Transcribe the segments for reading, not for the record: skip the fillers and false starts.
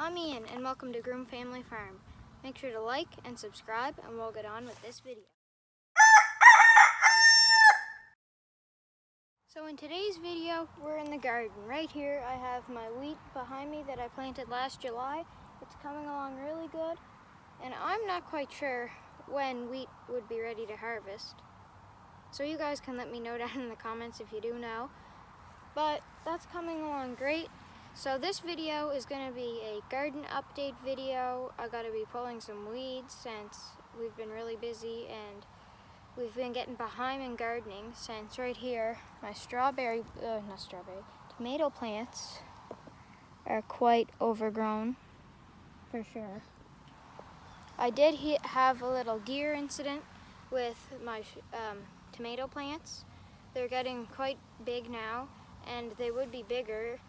I'm Ian and welcome to Groom Family Farm. Make sure to like and subscribe and we'll get on with this video. So in today's video, we're in the garden. Right here I have my wheat behind me that I planted last July. It's coming along really good and I'm not quite sure when wheat would be ready to harvest. So you guys can let me know down in the comments if you do know. But that's coming along great. So this video is going to be a garden update video. I got to be pulling some weeds since we've been really busy and we've been getting behind in gardening since right here my tomato plants are quite overgrown for sure. I did have a little deer incident with my tomato plants. They're getting quite big now and they would be bigger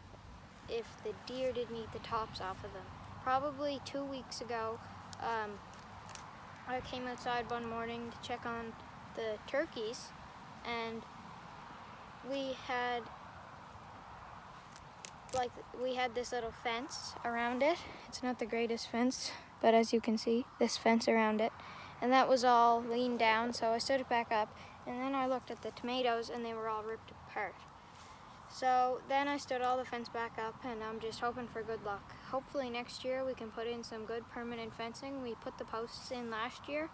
if the deer didn't eat the tops off of them. Probably 2 weeks ago, I came outside one morning to check on the turkeys, and we had this little fence around it. It's not the greatest fence, but as you can see, this fence around it, and that was all leaned down, so I stood it back up, and then I looked at the tomatoes and they were all ripped apart. So then I stood all the fence back up and I'm just hoping for good luck. Hopefully next year we can put in some good permanent fencing. We put the posts in last year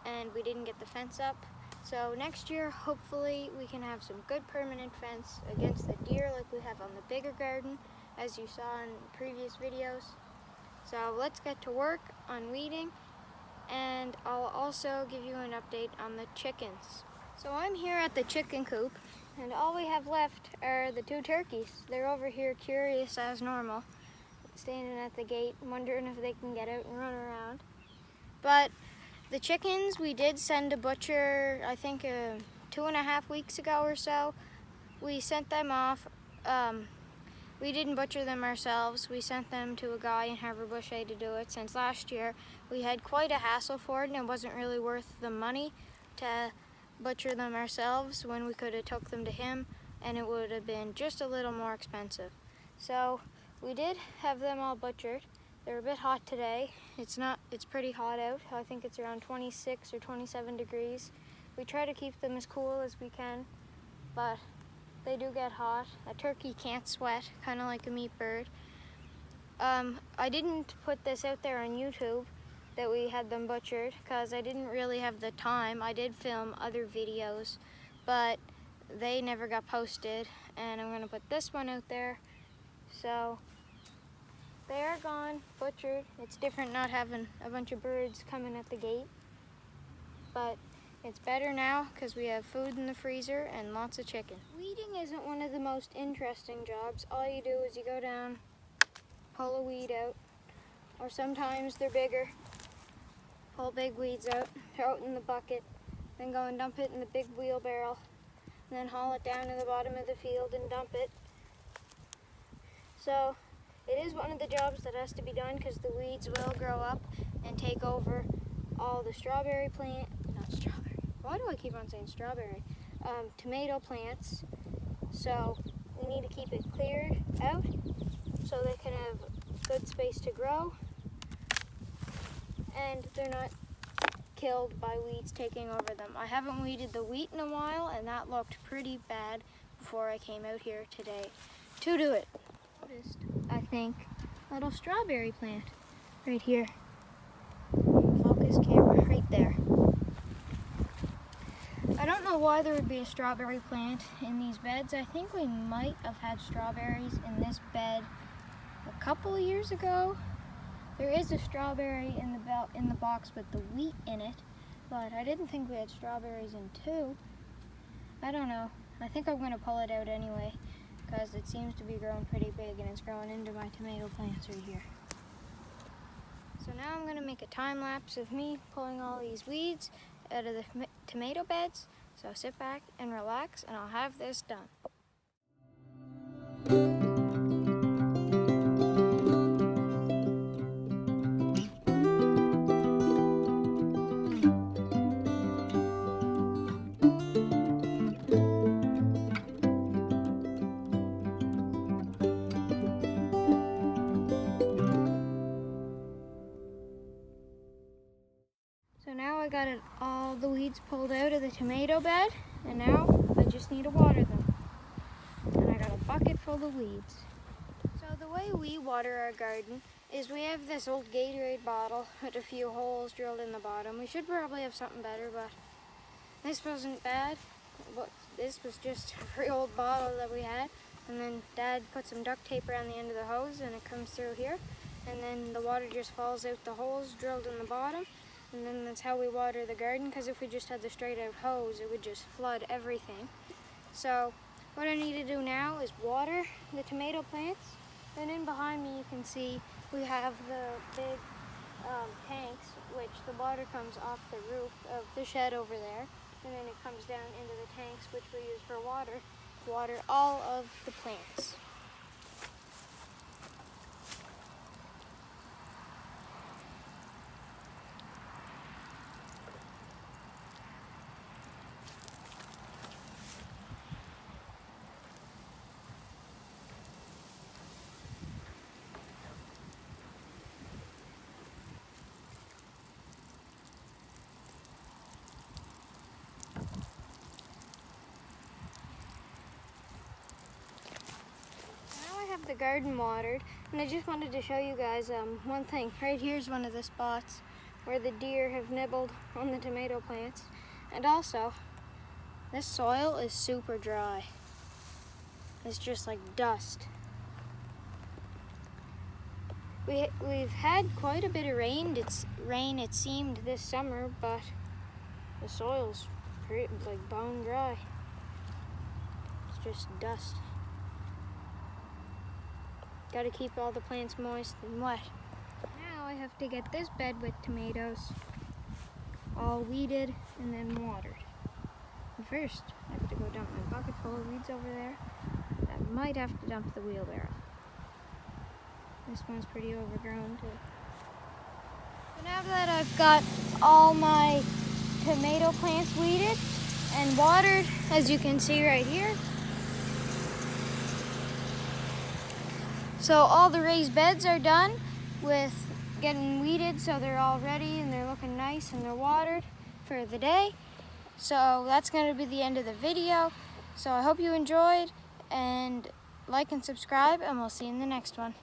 and we didn't get the fence up. So next year hopefully we can have some good permanent fence against the deer like we have on the bigger garden, as you saw in previous videos. So let's get to work on weeding, and I'll also give you an update on the chickens. So I'm here at the chicken coop, and all we have left are the 2 turkeys. They're over here curious as normal, standing at the gate, wondering if they can get out and run around. But the chickens, we did send a butcher, I think 2.5 weeks ago or so. We sent them off. We didn't butcher them ourselves. We sent them to a guy in Harbor Boucher to do it, since last year we had quite a hassle for it and it wasn't really worth the money to butcher them ourselves when we could have took them to him, and it would have been just a little more expensive. So we did have them all butchered. They're a bit hot today. It's pretty hot out. I think it's around 26 or 27 degrees. We try to keep them as cool as we can, but they do get hot. A turkey can't sweat, kind of like a meat bird. I didn't put this out there on YouTube that we had them butchered because I didn't really have the time. I did film other videos, but they never got posted, and I'm going to put this one out there. So they are gone, butchered. It's different not having a bunch of birds coming at the gate, but it's better now because we have food in the freezer and lots of chicken. Weeding isn't one of the most interesting jobs. All you do is you go down, pull a weed out, or sometimes they're bigger. Pull big weeds out, throw it in the bucket, then go and dump it in the big wheelbarrow, and then haul it down to the bottom of the field and dump it. So it is one of the jobs that has to be done because the weeds will grow up and take over all the why do I keep on saying strawberry? Tomato plants. So we need to keep it cleared out so they can have good space to grow and they're not killed by weeds taking over them. I haven't weeded the wheat in a while and that looked pretty bad before I came out here today to do it. Noticed, I think, a little strawberry plant right here. Focus camera right there. I don't know why there would be a strawberry plant in these beds. I think we might have had strawberries in this bed a couple of years ago. There is a strawberry in the box with the wheat in it, but I didn't think we had strawberries in 2. I don't know. I think I'm going to pull it out anyway because it seems to be growing pretty big and it's growing into my tomato plants right here. So now I'm going to make a time lapse of me pulling all these weeds out of the tomato beds. So sit back and relax and I'll have this done. got all the weeds pulled out of the tomato bed, and now I just need to water them. And I got a bucket full of weeds. So the way we water our garden is we have this old Gatorade bottle with a few holes drilled in the bottom. We should probably have something better, but this wasn't bad. But this was just a very old bottle that we had. And then Dad put some duct tape around the end of the hose and it comes through here. And then the water just falls out the holes drilled in the bottom. And then that's how we water the garden, because if we just had the straight out hose, it would just flood everything. So what I need to do now is water the tomato plants. And in behind me you can see we have the big tanks, which the water comes off the roof of the shed over there. And then it comes down into the tanks, which we use for water all of the plants. The garden watered, and I just wanted to show you guys one thing. Right here's one of the spots where the deer have nibbled on the tomato plants, and also this soil is super dry. It's just like dust. We've had quite a bit of rain. It seemed this summer, but the soil's pretty like bone dry. It's just dust. Got to keep all the plants moist and wet. Now I have to get this bed with tomatoes all weeded and then watered. And first, I have to go dump my bucket full of weeds over there. I might have to dump the wheelbarrow. This one's pretty overgrown too. So now that I've got all my tomato plants weeded and watered, as you can see right here, so all the raised beds are done with getting weeded, so they're all ready and they're looking nice and they're watered for the day. So that's going to be the end of the video. So I hope you enjoyed, and like and subscribe, and we'll see you in the next one.